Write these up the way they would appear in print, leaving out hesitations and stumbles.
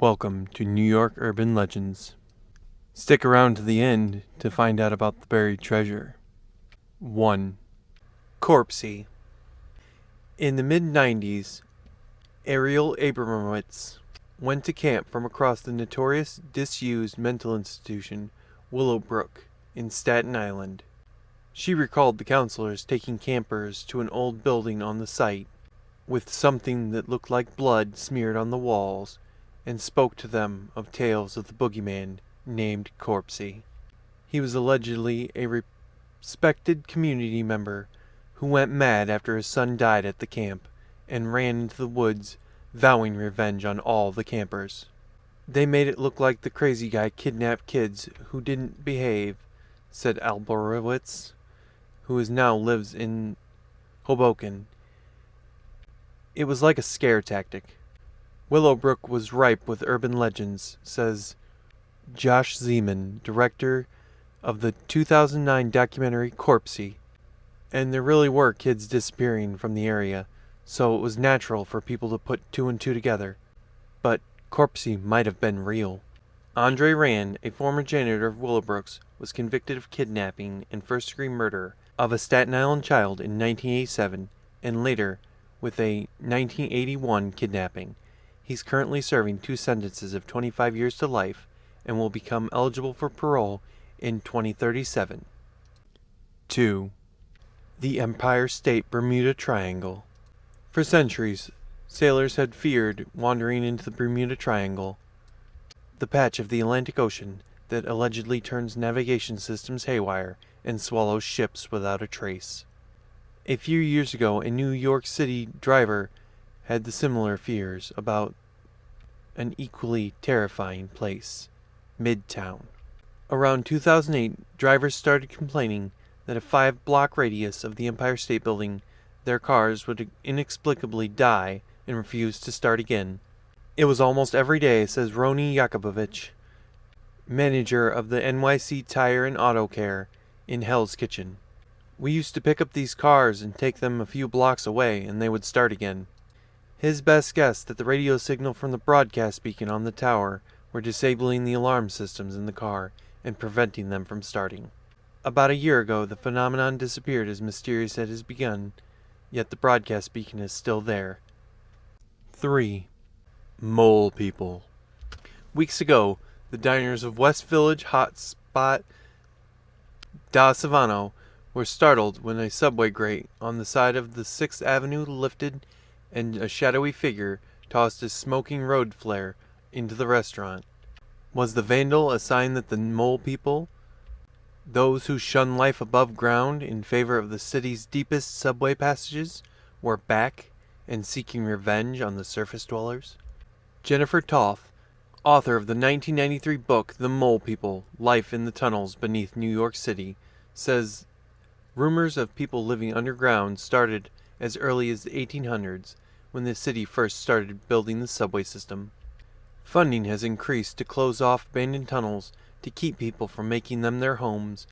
Welcome to New York Urban Legends. Stick around to the end to find out about the buried treasure. 1. Corpsey. In the mid-90s, Ariel Abramowitz went to camp from across the notorious disused mental institution Willowbrook in Staten Island. She recalled the counselors taking campers to an old building on the site with something that looked like blood smeared on the walls, and spoke to them of tales of the boogeyman named Corpsey. He was allegedly a respected community member who went mad after his son died at the camp and ran into the woods, vowing revenge on all the campers. They made it look like the crazy guy kidnapped kids who didn't behave, said Alborowitz, who now lives in Hoboken. It was like a scare tactic. Willowbrook was ripe with urban legends, says Josh Zeman, director of the 2009 documentary Corpsey, and there really were kids disappearing from the area, so it was natural for people to put two and two together. But Corpsey might have been real. Andre Rand, a former janitor of Willowbrook's, was convicted of kidnapping and first-degree murder of a Staten Island child in 1987, and later with a 1981 kidnapping. He's currently serving 2 sentences of 25 years to life and will become eligible for parole in 2037. 2. The Empire State Bermuda Triangle. For centuries, sailors had feared wandering into the Bermuda Triangle, the patch of the Atlantic Ocean that allegedly turns navigation systems haywire and swallows ships without a trace. A few years ago, a New York City driver had the similar fears about an equally terrifying place, Midtown. Around 2008, drivers started complaining that a 5-block radius of the Empire State Building, their cars would inexplicably die and refuse to start again. It was almost every day, says Roni Yakubovich, manager of the NYC Tire and Auto Care in Hell's Kitchen. We used to pick up these cars and take them a few blocks away, and they would start again. His best guess that the radio signal from the broadcast beacon on the tower were disabling the alarm systems in the car and preventing them from starting. About a year ago, the phenomenon disappeared as mysterious as it has begun, yet the broadcast beacon is still there. 3. Mole People. Weeks ago, the diners of West Village hot spot Da Savano were startled when a subway grate on the side of the 6th Avenue lifted and a shadowy figure tossed a smoking road flare into the restaurant. Was the vandal a sign that the mole people, those who shun life above ground in favor of the city's deepest subway passages, were back and seeking revenge on the surface dwellers? Jennifer Toth, author of the 1993 book The Mole People, Life in the Tunnels Beneath New York City, says rumors of people living underground started as early as the 1800s, when the city first started building the subway system. Funding has increased to close off abandoned tunnels to keep people from making them their homes,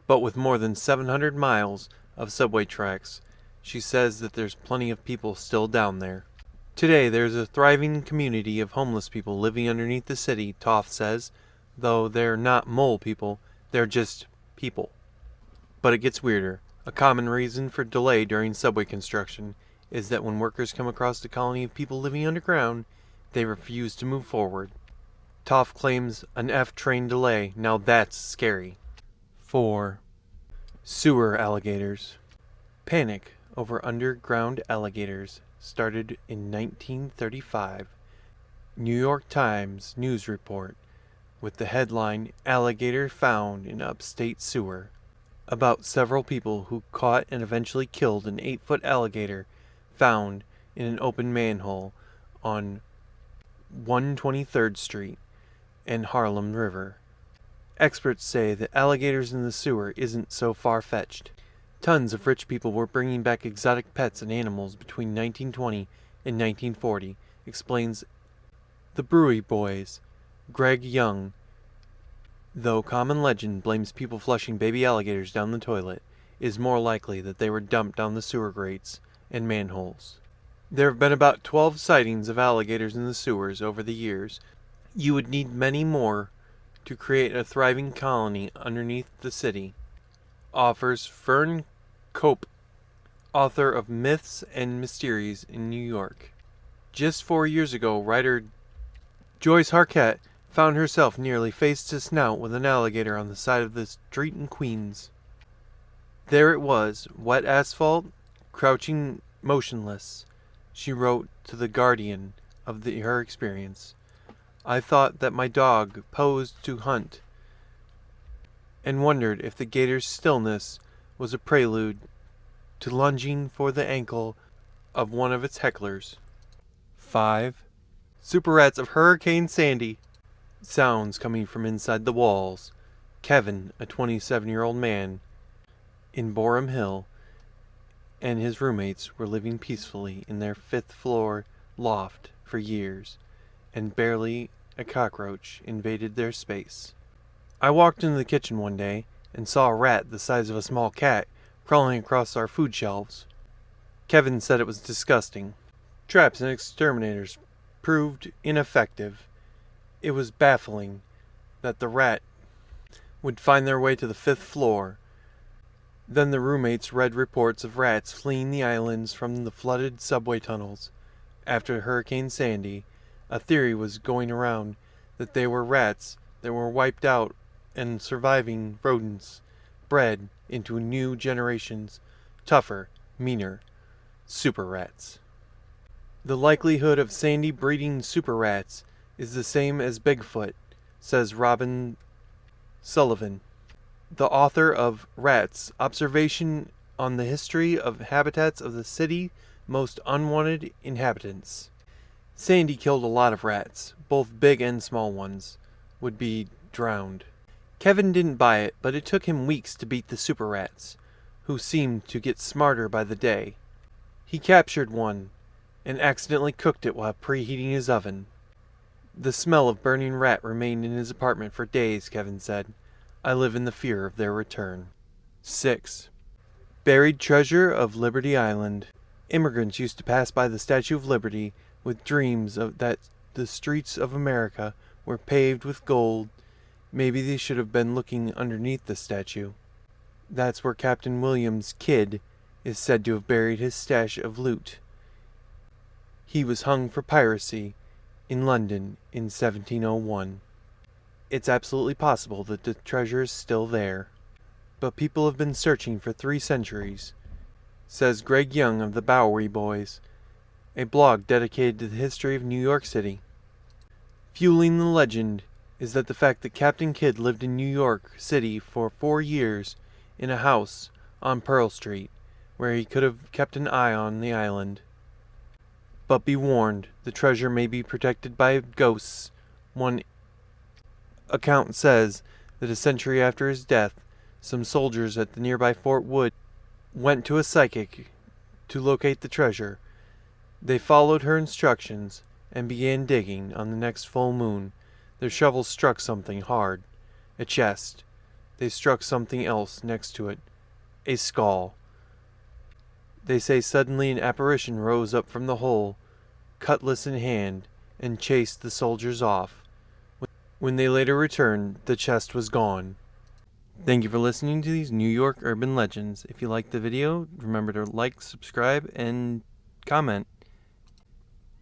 but with more than 700 miles of subway tracks, she says that there's plenty of people still down there. Today there's a thriving community of homeless people living underneath the city, Toth says, though they're not mole people, they're just people. But it gets weirder. A common reason for delay during subway construction is that when workers come across a colony of people living underground, they refuse to move forward. Toff claims an F-train delay. Now that's scary. 4. Sewer alligators. Panic over underground alligators started in 1935. New York Times news report with the headline, "Alligator Found in Upstate Sewer," about several people who caught and eventually killed an 8-foot alligator found in an open manhole on 123rd Street and Harlem River. Experts say that alligators in the sewer isn't so far-fetched. Tons of rich people were bringing back exotic pets and animals between 1920 and 1940, explains the Brewery Boys, Greg Young, though common legend blames people flushing baby alligators down the toilet, is more likely that they were dumped down the sewer grates and manholes. There have been about 12 sightings of alligators in the sewers over the years, You would need many more to create a thriving colony underneath the city, offers Fern Cope, author of Myths and Mysteries in New York. Just 4 years ago, writer Joyce Harquette found herself nearly face to snout with an alligator on the side of the street in Queens. There it was, wet asphalt, crouching motionless. She wrote to the Guardian of her experience. I thought that my dog posed to hunt, and wondered if the gator's stillness was a prelude to lunging for the ankle of one of its hecklers. 5. Super Rats of Hurricane Sandy. Sounds coming from inside the walls. Kevin, a 27-year-old man in Borum Hill, and his roommates were living peacefully in their 5th-floor loft for years, and barely a cockroach invaded their space. I walked into the kitchen one day and saw a rat the size of a small cat crawling across our food shelves. Kevin said it was disgusting. Traps and exterminators proved ineffective. It was baffling that the rat would find their way to the 5th floor. Then the roommates read reports of rats fleeing the islands from the flooded subway tunnels. After Hurricane Sandy, a theory was going around that they were rats that were wiped out and surviving rodents, bred into new generations, tougher, meaner, super rats. The likelihood of Sandy breeding super rats is the same as Bigfoot, says Robin Sullivan, the author of Rats, Observation on the History of Habitats of the City Most Unwanted Inhabitants. Sandy killed a lot of rats, both big and small ones, would be drowned. Kevin didn't buy it, but it took him weeks to beat the super rats, who seemed to get smarter by the day. He captured one, and accidentally cooked it while preheating his oven. The smell of burning rat remained in his apartment for days, Kevin said. I live in the fear of their return. 6. Buried treasure of Liberty Island. Immigrants used to pass by the Statue of Liberty with dreams that the streets of America were paved with gold. Maybe they should have been looking underneath the statue. That's where Captain William's kid is said to have buried his stash of loot. He was hung for piracy in London in 1701. It's absolutely possible that the treasure is still there, but people have been searching for 3 centuries, says Greg Young of the Bowery Boys, a blog dedicated to the history of New York City. Fueling the legend is that the fact that Captain Kidd lived in New York City for 4 years in a house on Pearl Street, where he could have kept an eye on the island. But be warned, the treasure may be protected by ghosts. One account says that a century after his death, some soldiers at the nearby Fort Wood went to a psychic to locate the treasure. They followed her instructions and began digging. On the next full moon, their shovels struck something hard, a chest. They struck something else next to it, a skull. They say suddenly an apparition rose up from the hole, cutlass in hand, and chased the soldiers off. When they later returned, the chest was gone. Thank you for listening to these New York urban legends. If you liked the video, remember to like, subscribe, and comment.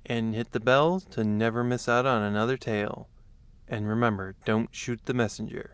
And hit the bell to never miss out on another tale. And remember, don't shoot the messenger.